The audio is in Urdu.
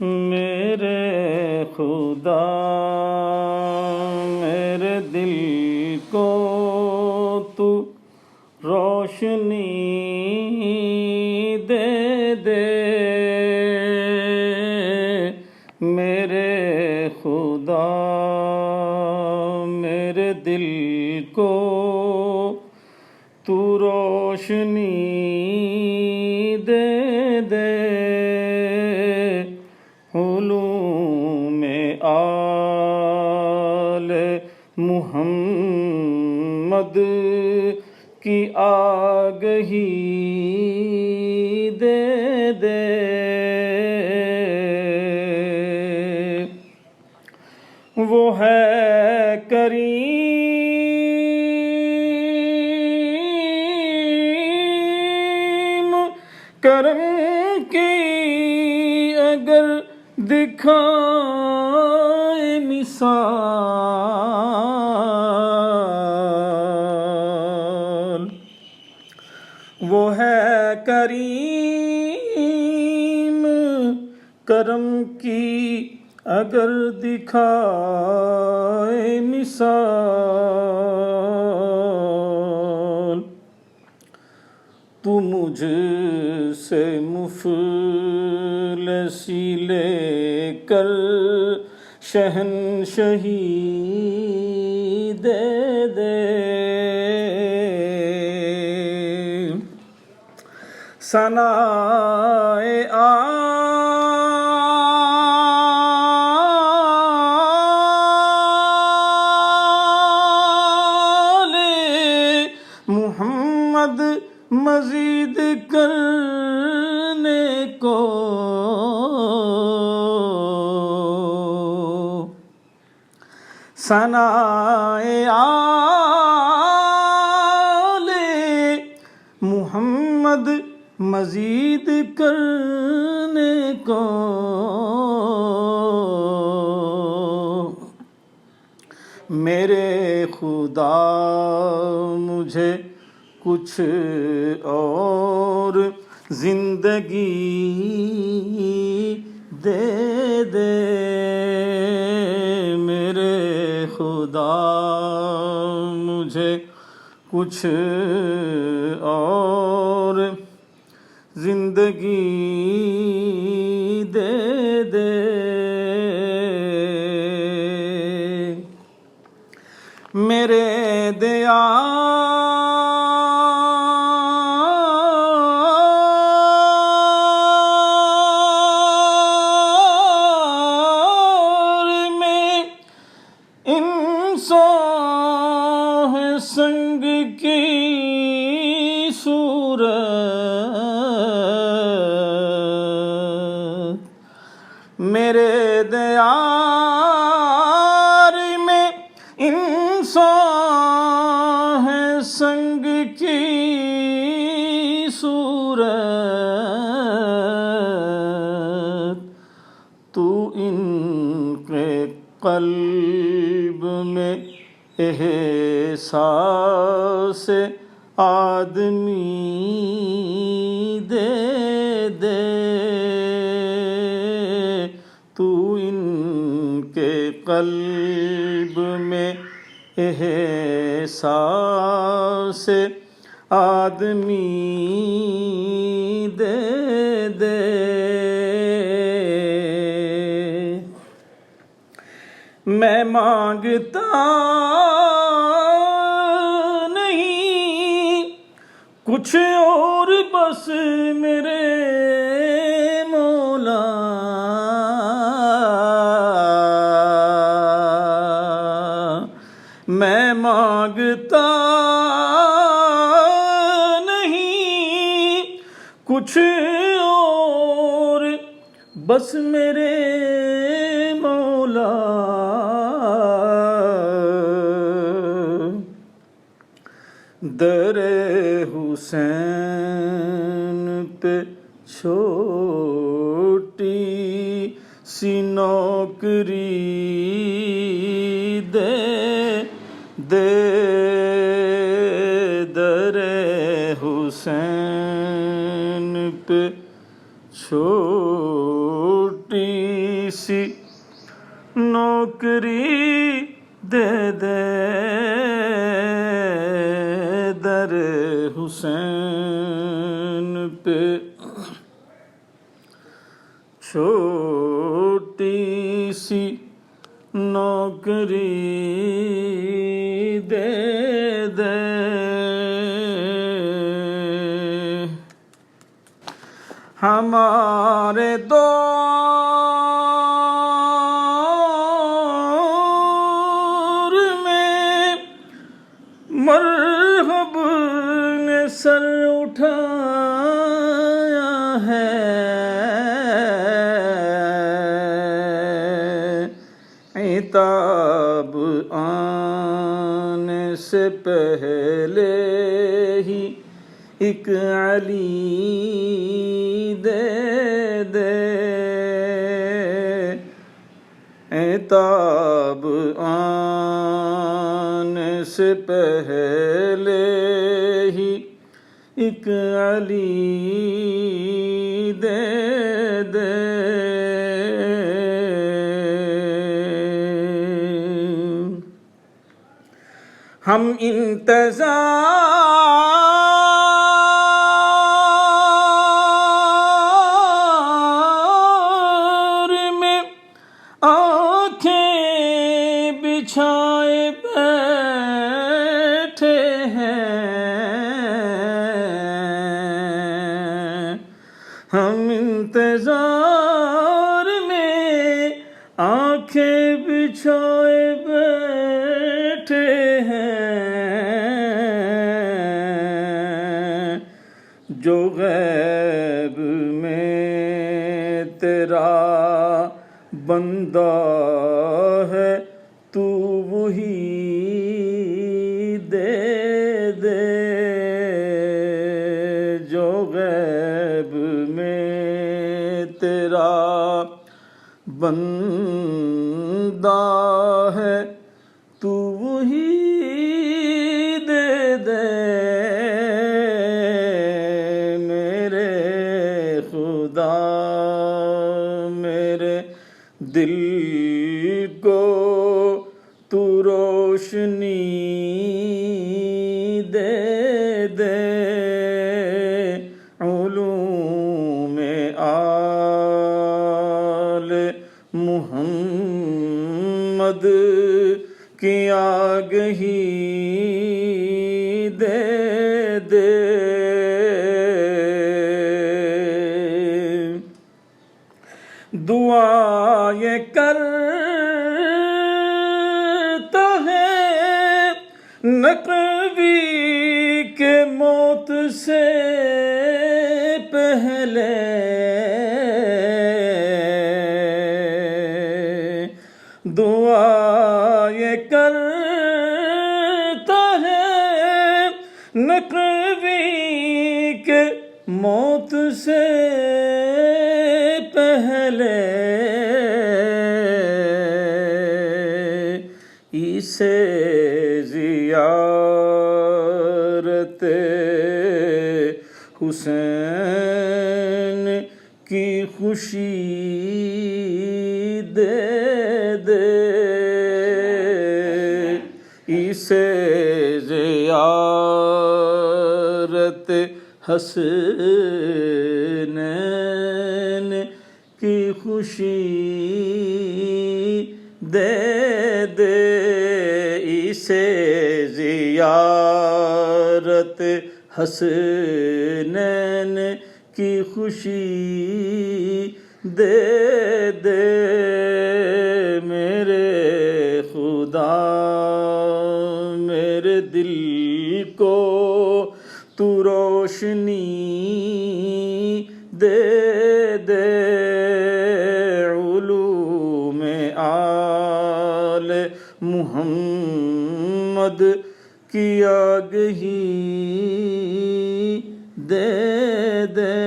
میرے خدا میرے دل کو تو روشنی دے دے، میرے خدا میرے دل کو تو روشنی دے دے، علوم آل محمد کی آگہی دے دے، وہ ہے کریم کرم کی اگر دکھائے مثال، وہ ہے کریم کرم کی اگر دکھائے مثال، تو مجھ سے مفلسی لے کر شہنشہی دے دے، ثنائے آل محمد مزید کرنے کو، ثنائے آل محمد مزید کرنے کو، میرے خدا مجھے کچھ اور زندگی دے دے، میرے خدا مجھے کچھ اور زندگی دے دے، میرے دیار میں انسان ہے سنگ کی صورت، میرے دیار میں انسان ہے سنگ کی صورت، تو ان کے قلب میں احساس آدمی دے دے، تو ان کے قلب میں احساس آدمی دے دے، میں مانگتا نہیں کچھ اور بس میرے مولا، میں مانگتا نہیں کچھ اور بس میرے مولا، در حسین پہ چھوٹی سی نوکری دے دے، در حسین پہ چھوٹی سی نوکری دے دے در حسین پہ چھوٹی سی نوکری دے دے ہمارے دور میں مرحب نے سر اٹھایا ہے، عتاب آنے سے پہلے ہی ایک علی دے دے، عتاب آنے سے پہلے ہی ایک علی دے دے۔ ہم انتظار میں آنکھیں بچھائے بیٹھے ہیں، ہم انتظار میں آنکھیں بچھائے بیٹھے ہیں، جو غیب میں تیرا بندہ ہے تو وہی دے دے، جو غیب میں تیرا بندہ ہے تو وہی دے دے۔ میرے خدا میرے دل کو تو روشنی دے دے، علوم آل محمد کی آگہی دے دے، دعا یہ کرتا ہے نقوی کے موت سے پہلے، دعا یہ کرتا ہے نقوی کے موت سے پہلے، اسے زیارت حسین کی خوشی دے دے، اسے زیارت حسینین کی خوشی دے دے، اسے زیارت حسینین کی خوشی دے دے۔ میرے خدا میرے دل کو تو روشنی دے دے، علوم آل محمد کی آگہی دے دے۔